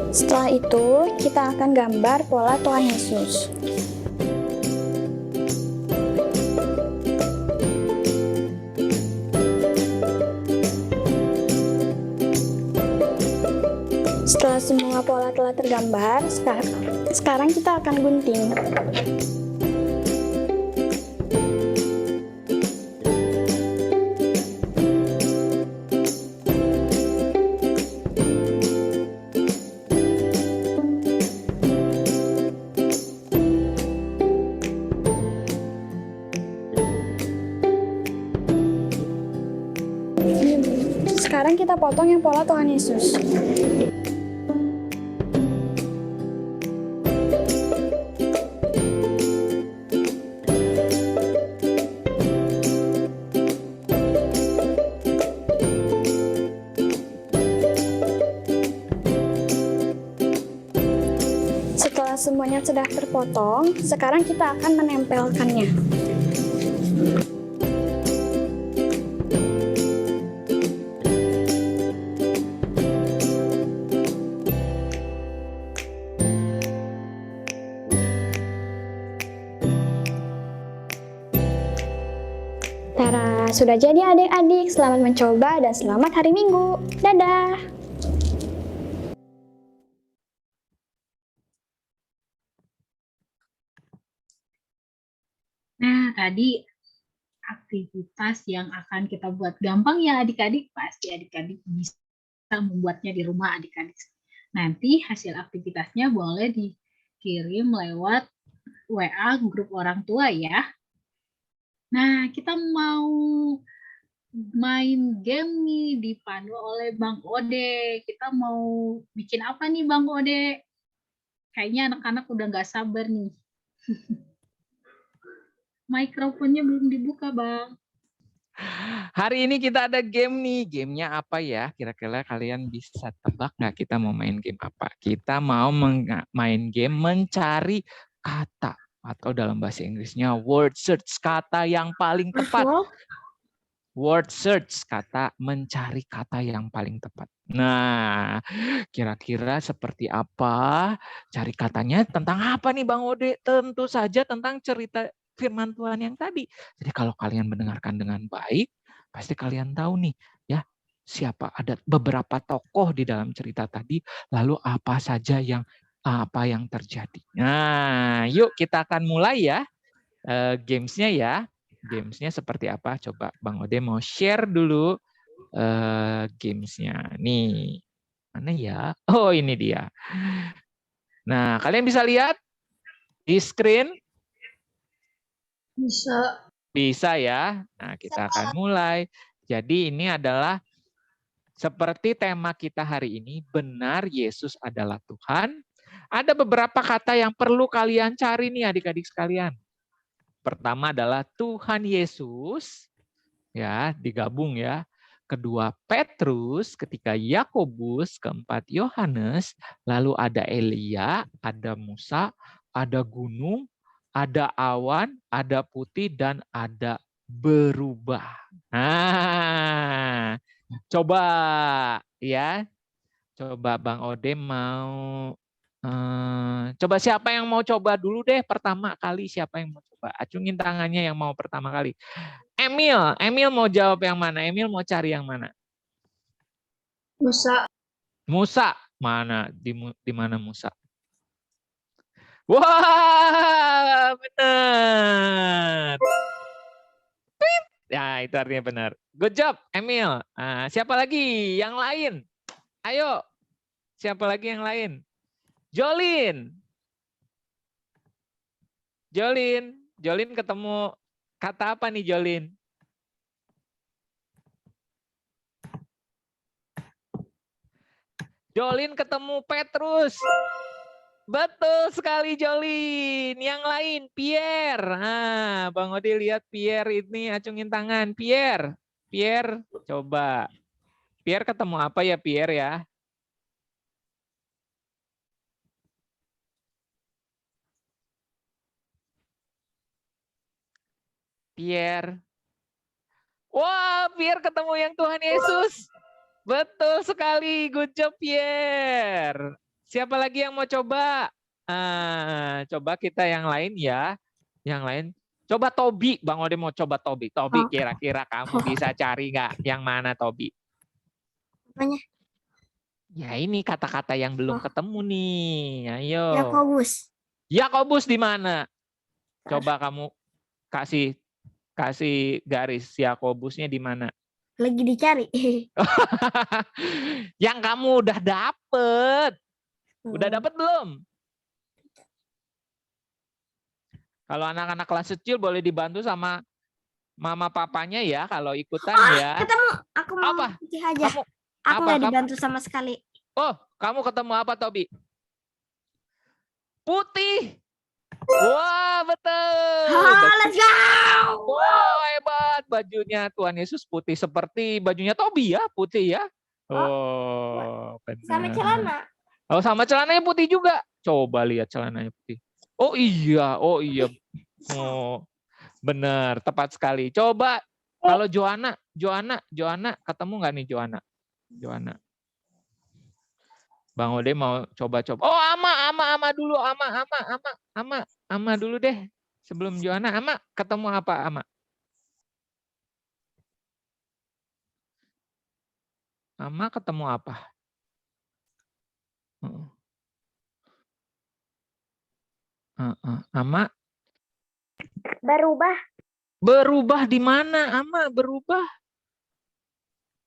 Setelah itu, kita akan gambar pola Tuhan Yesus. Setelah semua pola telah tergambar, sekarang kita akan gunting. Sekarang kita potong yang pola Tuhan Yesus. Setelah semuanya sudah terpotong, sekarang kita akan menempelkannya. Tara, sudah jadi adik-adik. Selamat mencoba dan selamat hari Minggu. Dadah! Nah, tadi aktivitas yang akan kita buat gampang ya adik-adik. Pasti adik-adik bisa membuatnya di rumah adik-adik. Nanti hasil aktivitasnya boleh dikirim lewat WA grup orang tua ya. Nah, kita mau main game nih dipandu oleh Bang Ode. Kita mau bikin apa nih Bang Ode? Kayaknya anak-anak udah nggak sabar nih. Mikrofonnya belum dibuka, Bang. Hari ini kita ada game nih. Gamenya apa ya? Kira-kira kalian bisa tebak nggak kita mau main game apa? Kita mau main game mencari kata. Atau dalam bahasa Inggrisnya word search. Kata yang paling tepat. Word search. Kata mencari kata yang paling tepat. Nah, kira-kira seperti apa? Cari katanya tentang apa nih Bang Ode? Tentu saja tentang cerita firman Tuhan yang tadi. Jadi kalau kalian mendengarkan dengan baik, pasti kalian tahu nih ya siapa, ada beberapa tokoh di dalam cerita tadi, lalu apa saja yang terjadi. Nah, yuk kita akan mulai ya gamesnya ya. Gamesnya seperti apa? Coba Bang Ode mau share dulu gamesnya. Nih, mana ya? Oh, ini dia. Nah, kalian bisa lihat di screen? Bisa. Bisa ya. Nah, kita akan mulai. Jadi ini adalah seperti tema kita hari ini, benar Yesus adalah Tuhan. Ada beberapa kata yang perlu kalian cari nih adik-adik sekalian. Pertama adalah Tuhan Yesus, ya digabung ya. Kedua Petrus, ketiga Yakobus, keempat Yohanes, lalu ada Elia, ada Musa, ada gunung, ada awan, ada putih, dan ada berubah. Nah, coba ya, coba Bang Ode mau, coba siapa yang mau coba dulu deh pertama kali, siapa yang mau coba? Acungin tangannya yang mau pertama kali. Emil mau jawab yang mana? Emil mau cari yang mana? Musa. Musa, mana? Di mana Musa? Wah, benar. Ya, itu artinya benar. Good job, Emil. Siapa lagi yang lain? Ayo, siapa lagi yang lain? Jolin. Jolin ketemu kata apa nih Jolin? Jolin ketemu Petrus. Betul sekali Jolin. Yang lain Pierre. Bang Odi lihat Pierre ini, acungin tangan. Pierre, coba. Pierre ketemu apa ya Pierre ya? Pierre. Wah, Pierre ketemu yang Tuhan Yesus. Betul sekali. Good job Pierre. Siapa lagi yang mau coba? Coba kita yang lain ya. Yang lain. Coba Tobi. Bang Ode mau coba Tobi. Tobi, kira-kira kamu bisa cari nggak? Yang mana Tobi? Apanya? Ya ini kata-kata yang belum ketemu nih. Ayo. Yakobus di mana? Coba kamu kasih garis. Yakobusnya di mana? Lagi dicari. Yang kamu udah dapet. Udah dapet belum? Kalau anak-anak kelas kecil boleh dibantu sama mama papanya ya kalau ikutan ya. Ketemu. Aku mau apa? aja. Aku nggak dibantu sama sekali. Oh, kamu ketemu apa Tobi? Putih. Wah, betul. Let's go. Wow, hebat. Bajunya Tuhan Yesus putih seperti bajunya Tobi ya, putih ya. Oh, benar. Sama celana. Oh, sama celananya putih juga. Coba lihat celananya putih. Oh iya. Oh, benar, tepat sekali. Coba kalau Joanna ketemu nggak nih Joanna? Bang Ode mau coba-coba. Oh, Ama dulu, Ama dulu deh. Sebelum Joanna, Ama ketemu apa, Ama? Ama ketemu apa? Ama? Berubah di mana, Ama? Berubah?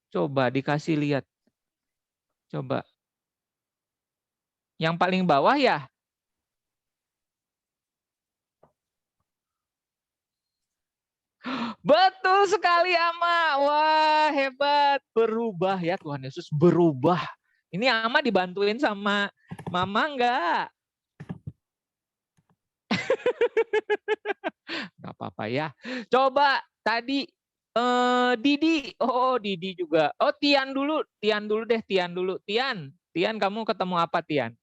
Coba dikasih lihat. Coba. Yang paling bawah ya? Betul sekali Ama. Wah, hebat. Berubah ya Tuhan Yesus, berubah. Ini Ama dibantuin sama Mama enggak? Enggak apa-apa ya. Coba tadi Didi. Oh, Didi juga. Oh, Tian dulu deh. Tian, kamu ketemu apa Tian?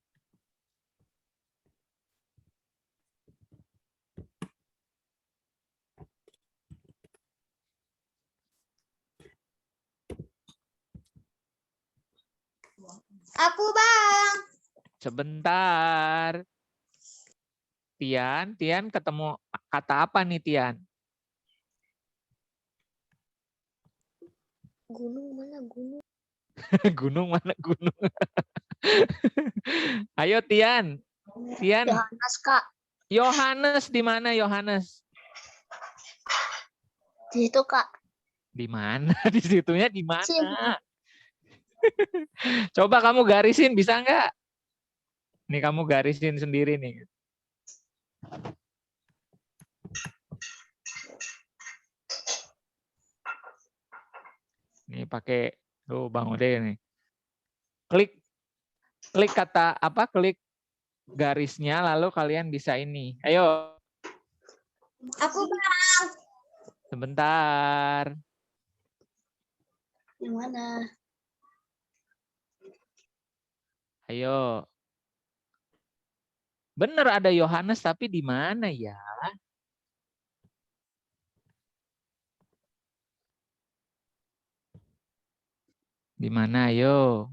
Aku Bang. Sebentar. Tian ketemu kata apa nih Tian? Gunung mana gunung? Gunung mana gunung? Ayo Tian. Yohanes Kak. Yohanes di mana Yohanes? Di situ, Kak. Di mana? Di situnya di mana? Sini. Coba kamu garisin, bisa nggak? Nih kamu garisin sendiri nih. Nih pakai tuh Bang Ode nih. Klik kata apa? Klik garisnya lalu kalian bisa ini. Ayo. Aku, Bang. Sebentar. Yang mana? Ayo. Bener ada Yohanes tapi di mana ya? Di mana ayo?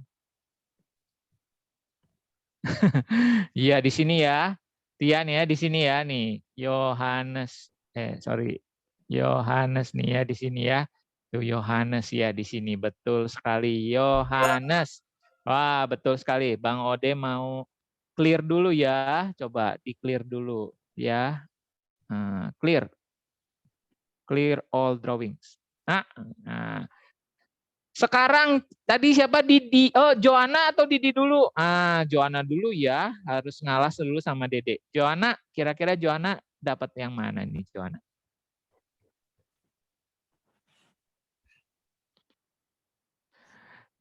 Iya di sini ya. Tian ya di sini ya nih. Yohanes. Sorry. Yohanes nih ya di sini ya. Tuh Yohanes ya di sini. Betul sekali. Yohanes. Wah, betul sekali. Bang Ode mau clear dulu ya. Coba di-clear dulu ya. Clear. Clear all drawings. Nah. Sekarang tadi siapa? Didi. Oh, Joanna atau Didi dulu? Joanna dulu ya. Harus ngalah dulu sama Dede. Joanna, kira-kira Joanna dapat yang mana nih, Joanna?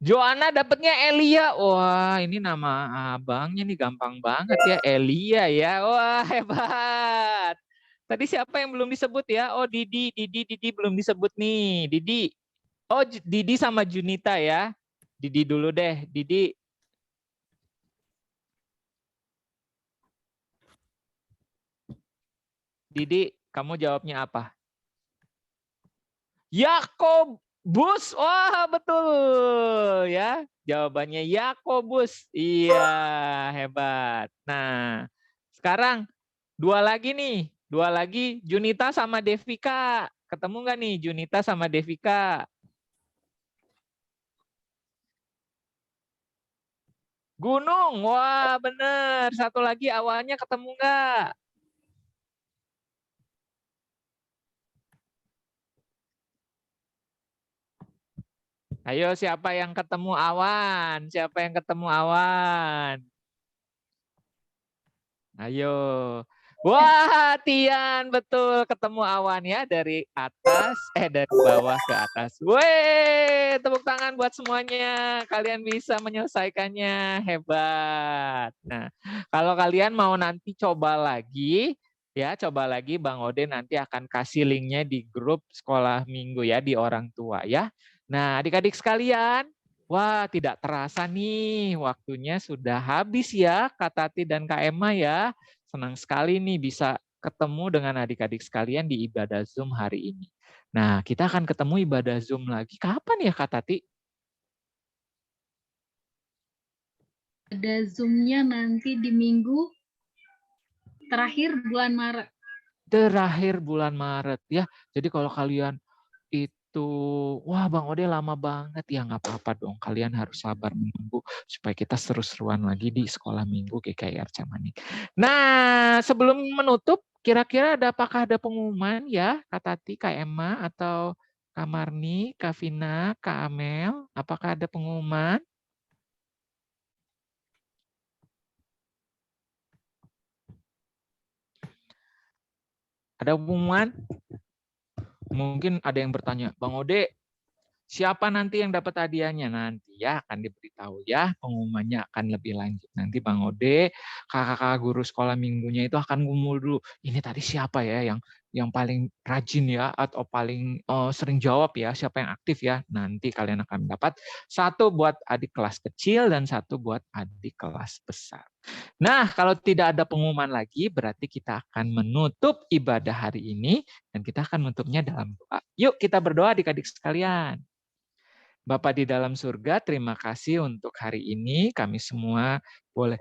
Joanna dapatnya Elia. Wah, ini nama abangnya nih gampang banget ya. Elia ya. Wah, hebat. Tadi siapa yang belum disebut ya? Oh, Didi belum disebut nih. Didi. Oh, Didi sama Junita ya. Didi dulu deh. Didi. Didi, kamu jawabnya apa? Yakobus. Wah, betul ya. Jawabannya Yakobus. Iya, hebat. Nah, sekarang dua lagi nih. Dua lagi Junita sama Devika. Ketemu nggak nih Junita sama Devika? Gunung. Wah, bener. Satu lagi awalnya ketemu nggak? Ayo, siapa yang ketemu awan? Siapa yang ketemu awan? Ayo. Wah, Tian, betul ketemu awan ya dari atas, dari bawah ke atas. Weh, tepuk tangan buat semuanya. Kalian bisa menyelesaikannya, hebat. Nah, kalau kalian mau nanti coba lagi, ya coba lagi Bang Ode nanti akan kasih linknya di grup sekolah minggu ya di orang tua ya. Nah, adik-adik sekalian, wah tidak terasa nih waktunya sudah habis ya Kak Tati dan Kak Emma ya. Senang sekali nih bisa ketemu dengan adik-adik sekalian di ibadah Zoom hari ini. Nah, kita akan ketemu ibadah Zoom lagi. Kapan ya Kak Tati? Ada Zoom-nya nanti di minggu terakhir bulan Maret. Terakhir bulan Maret ya. Jadi kalau kalian itu, wah Bang Ode lama banget ya, nggak apa-apa dong. Kalian harus sabar menunggu supaya kita seru-seruan lagi di sekolah minggu GKI Arca-Manik. Nah, sebelum menutup, kira-kira apakah ada pengumuman ya, Kak Tati, Kak Emma, atau Kak Marni, Kak Vina, Kak Amel? Apakah ada pengumuman? Ada pengumuman? Mungkin ada yang bertanya, Bang Ode, siapa nanti yang dapat hadiahnya? Nanti ya akan diberitahu ya, pengumumannya akan lebih lanjut. Nanti Bang Ode, kakak-kakak guru sekolah minggunya itu akan ngumpul dulu. Ini tadi siapa ya yang paling rajin ya, atau paling sering jawab ya, siapa yang aktif ya. Nanti kalian akan mendapat satu buat adik kelas kecil dan satu buat adik kelas besar. Nah, kalau tidak ada pengumuman lagi, berarti kita akan menutup ibadah hari ini, dan kita akan menutupnya dalam doa. Yuk kita berdoa adik-adik sekalian. Bapa di dalam surga, terima kasih untuk hari ini. Kami semua boleh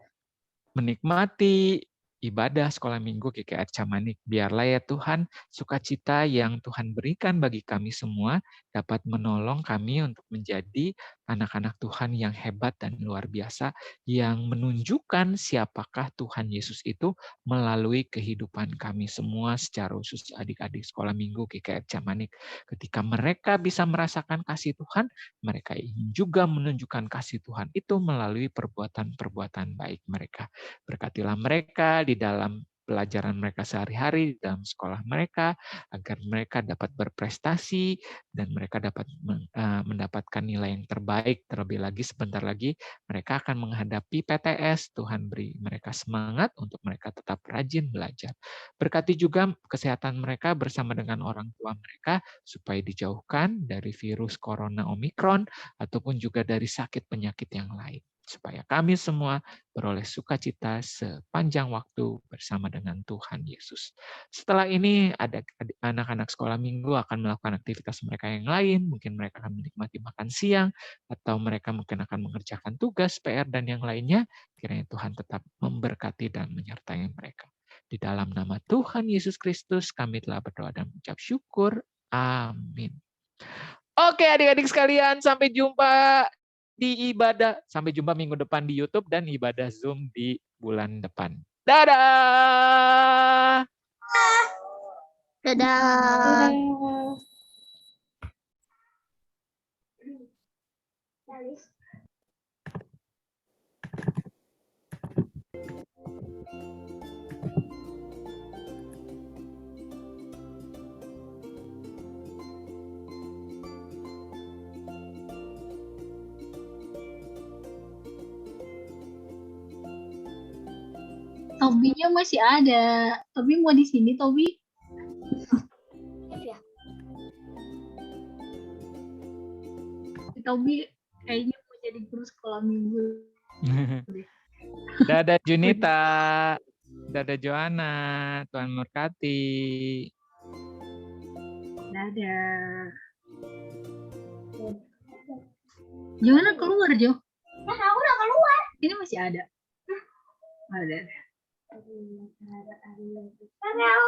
menikmati ibadah sekolah minggu GKI Arca-Manik. Biarlah ya Tuhan, sukacita yang Tuhan berikan bagi kami semua dapat menolong kami untuk menjadi anak-anak Tuhan yang hebat dan luar biasa, yang menunjukkan siapakah Tuhan Yesus itu melalui kehidupan kami semua, secara khusus adik-adik sekolah minggu GKR Jamanik. Ketika mereka bisa merasakan kasih Tuhan, mereka ingin juga menunjukkan kasih Tuhan itu melalui perbuatan-perbuatan baik mereka. Berkatilah mereka di dalam pelajaran mereka sehari-hari, di dalam sekolah mereka, agar mereka dapat berprestasi dan mereka dapat mendapatkan nilai yang terbaik. Terlebih lagi sebentar lagi mereka akan menghadapi PTS. Tuhan beri mereka semangat untuk mereka tetap rajin belajar. Berkati juga kesehatan mereka bersama dengan orang tua mereka supaya dijauhkan dari virus corona Omikron ataupun juga dari sakit penyakit yang lain, supaya kami semua beroleh sukacita sepanjang waktu bersama dengan Tuhan Yesus. Setelah ini ada anak-anak sekolah minggu akan melakukan aktivitas mereka yang lain, mungkin mereka akan menikmati makan siang, atau mereka mungkin akan mengerjakan tugas, PR, dan yang lainnya. Kiranya Tuhan tetap memberkati dan menyertai mereka. Di dalam nama Tuhan Yesus Kristus kami telah berdoa dan mengucap syukur. Amin. Oke adik-adik sekalian, sampai jumpa di ibadah. Sampai jumpa minggu depan di YouTube dan ibadah Zoom di bulan depan. Dadah! Dadah. Tobinya masih ada. Tobi mau di sini, Tobi? Tobi kayaknya mau jadi guru sekolah minggu. Dadah Junita. Dadah Joanna. Tuhan memberkati. Dadah. Joanna keluar, Jo. Nah, aku udah keluar. Ini masih ada. Ada. Tapi aku